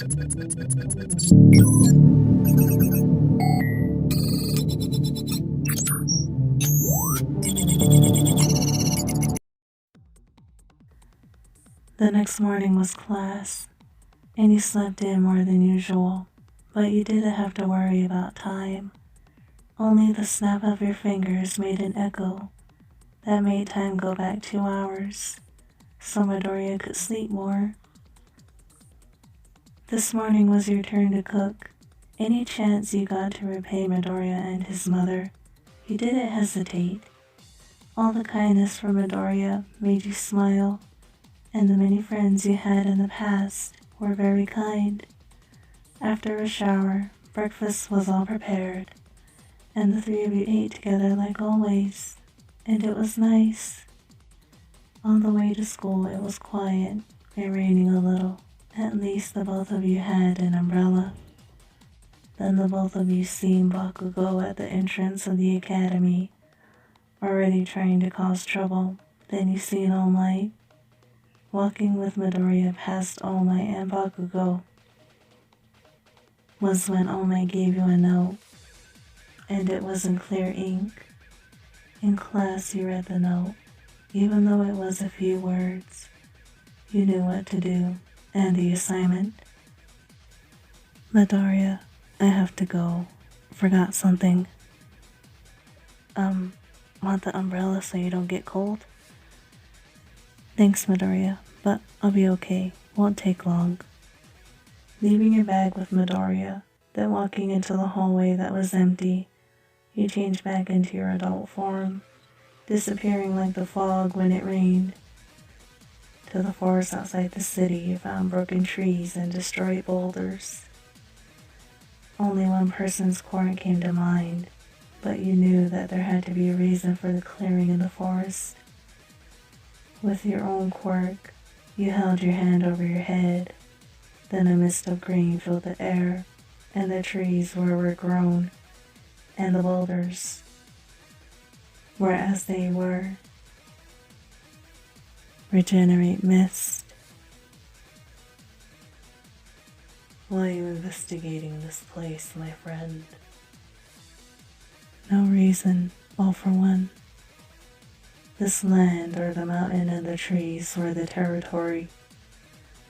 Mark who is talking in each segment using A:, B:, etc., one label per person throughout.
A: The next morning was class, and you slept in more than usual, but you didn't have to worry about time. Only the snap of your fingers made an echo that made time go back 2 hours, so Midoriya could sleep more. This morning was your turn to cook. Any chance you got to repay Midoriya and his mother, you didn't hesitate. All the kindness from Midoriya made you smile, and the many friends you had in the past were very kind. After a shower, breakfast was all prepared, and the three of you ate together like always, and it was nice. On the way to school, it was quiet and raining a little. At least the both of you had an umbrella. Then the both of you seen Bakugo at the entrance of the academy, already trying to cause trouble. Then you seen All Might walking with Midoriya past All Might and Bakugo. Was when All Might gave you a note, and it was in clear ink. In class you read the note. Even though it was a few words, you knew what to do and the assignment. Midoriya, I have to go. Forgot something. Want the umbrella so you don't get cold? Thanks, Midoriya, but I'll be okay. Won't take long. Leaving your bag with Midoriya, then walking into the hallway that was empty, you changed back into your adult form, disappearing like the fog when it rained. To the forest outside the city, you found broken trees and destroyed boulders. Only one person's quirk came to mind, but you knew that there had to be a reason for the clearing in the forest. With your own quirk, you held your hand over your head. Then a mist of green filled the air, and the trees were grown, and the boulders were as they were. Regenerate mist. Why are you investigating this place, my friend? No reason, all for one. This land, or the mountain and the trees, were the territory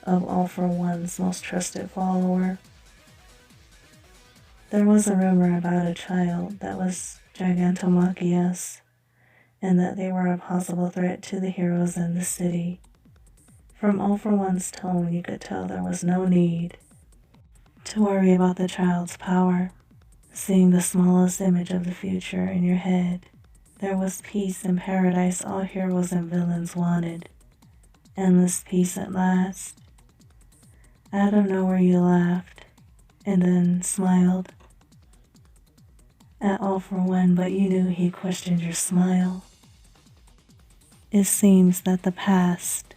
A: of All for One's most trusted follower. There was a rumor about a child that was Gigantomachus, and that they were a possible threat to the heroes in the city. From All for One's tone, you could tell there was no need to worry about the child's power. Seeing the smallest image of the future in your head, there was peace and paradise all heroes and villains wanted. Endless peace at last. Out of nowhere you laughed, and then smiled at All for One, but you knew he questioned your smile. It seems that the past,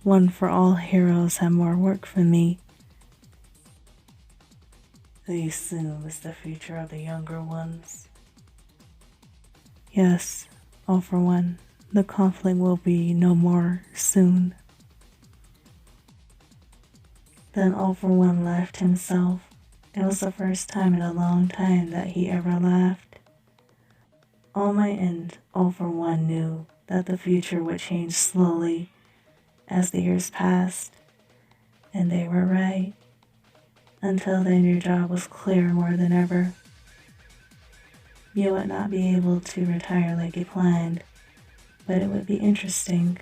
A: one for all heroes, have more work for me. They assume is the future of the younger ones. Yes, All for One, the conflict will be no more soon. Then All for One laughed himself. It was the first time in a long time that he ever laughed. All Might and All for One knew that the future would change slowly as the years passed, and they were right. Until then, your job was clear more than ever. You would not be able to retire like you planned, but it would be interesting.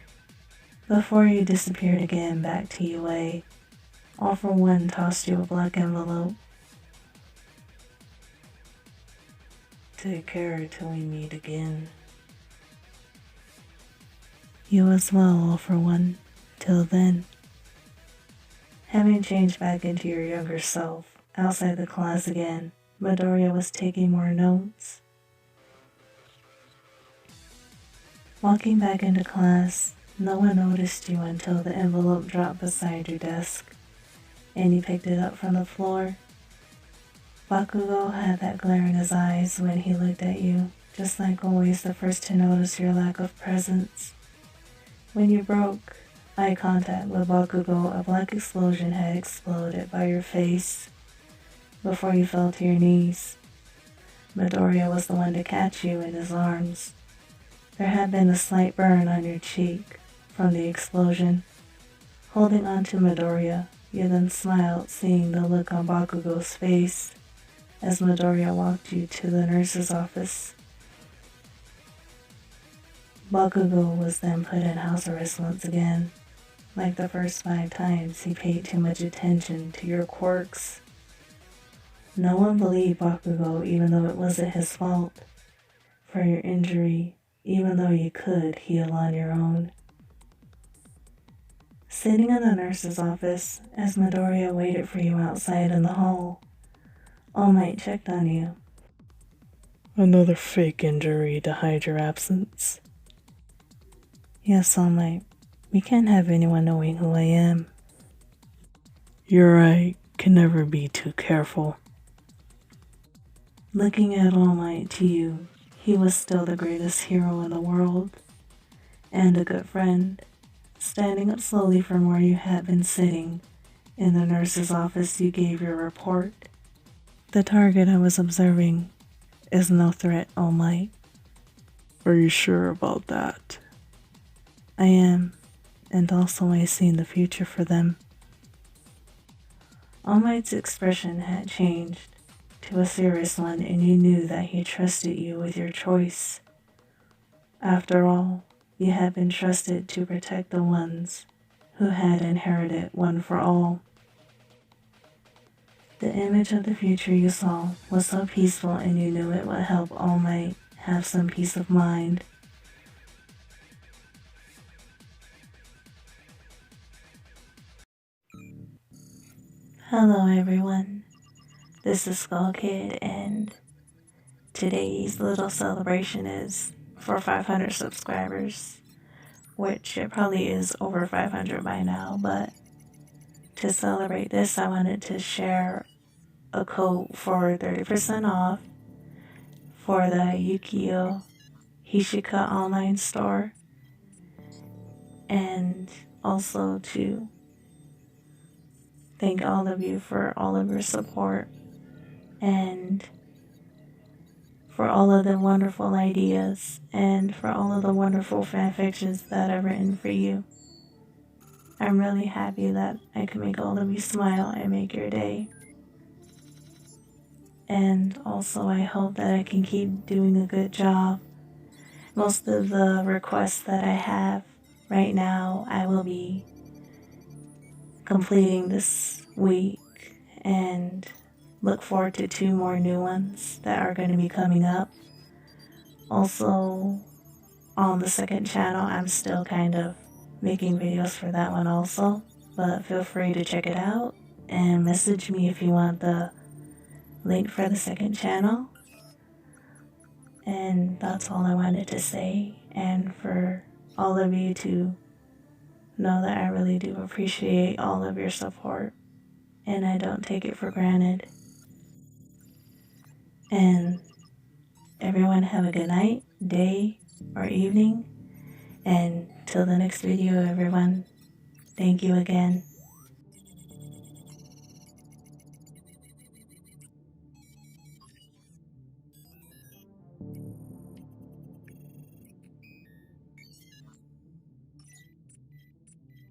A: Before you disappeared again back to UA, All for One tossed you a black envelope. Take care till we meet again. You as well, All for One. Till then. Having changed back into your younger self, outside the class again, Midoriya was taking more notes. Walking back into class, no one noticed you until the envelope dropped beside your desk, and you picked it up from the floor. Bakugo had that glare in his eyes when he looked at you, just like always the first to notice your lack of presence. When you broke eye contact with Bakugo, a black explosion had exploded by your face before you fell to your knees. Midoriya was the one to catch you in his arms. There had been a slight burn on your cheek from the explosion. Holding on to Midoriya, you then smiled, seeing the look on Bakugo's face as Midoriya walked you to the nurse's office. Bakugo was then put in house arrest once again. Like the first 5 times, he paid too much attention to your quirks. No one believed Bakugo, even though it wasn't his fault, for your injury, even though you could heal on your own. Sitting in the nurse's office, as Midoriya waited for you outside in the hall, All Might checked on you.
B: Another fake injury to hide your absence.
A: Yes, All Might. We can't have anyone knowing who I am.
B: You're right. Can never be too careful.
A: Looking at All Might to you, he was still the greatest hero in the world, and a good friend. Standing up slowly from where you had been sitting, in the nurse's office you gave your report. The target I was observing is no threat, All Might.
B: Are you sure about that?
A: I am, and also I see the future for them. All Might's expression had changed to a serious one, and you knew that he trusted you with your choice. After all, you had been trusted to protect the ones who had inherited One for All. The image of the future you saw was so peaceful, and you knew it would help All Might have some peace of mind. Hello everyone, this is Skull Kid, and today's little celebration is for 500 subscribers, which it probably is over 500 by now, but to celebrate this I wanted to share a code for 30% off for the Yukio Hishika online store, and also to thank all of you for all of your support and for all of the wonderful ideas and for all of the wonderful fanfictions that I've written for you. I'm really happy that I can make all of you smile and make your day. And also I hope that I can keep doing a good job. Most of the requests that I have right now I will be completing this week, and look forward to 2 more new ones that are going to be coming up. Also, on the second channel, I'm still kind of making videos for that one also, but feel free to check it out and message me if you want the link for the second channel. And that's all I wanted to say, and for all of you to know that I really do appreciate all of your support, and I don't take it for granted. And everyone have a good night, day, or evening, and till the next video everyone, thank you again.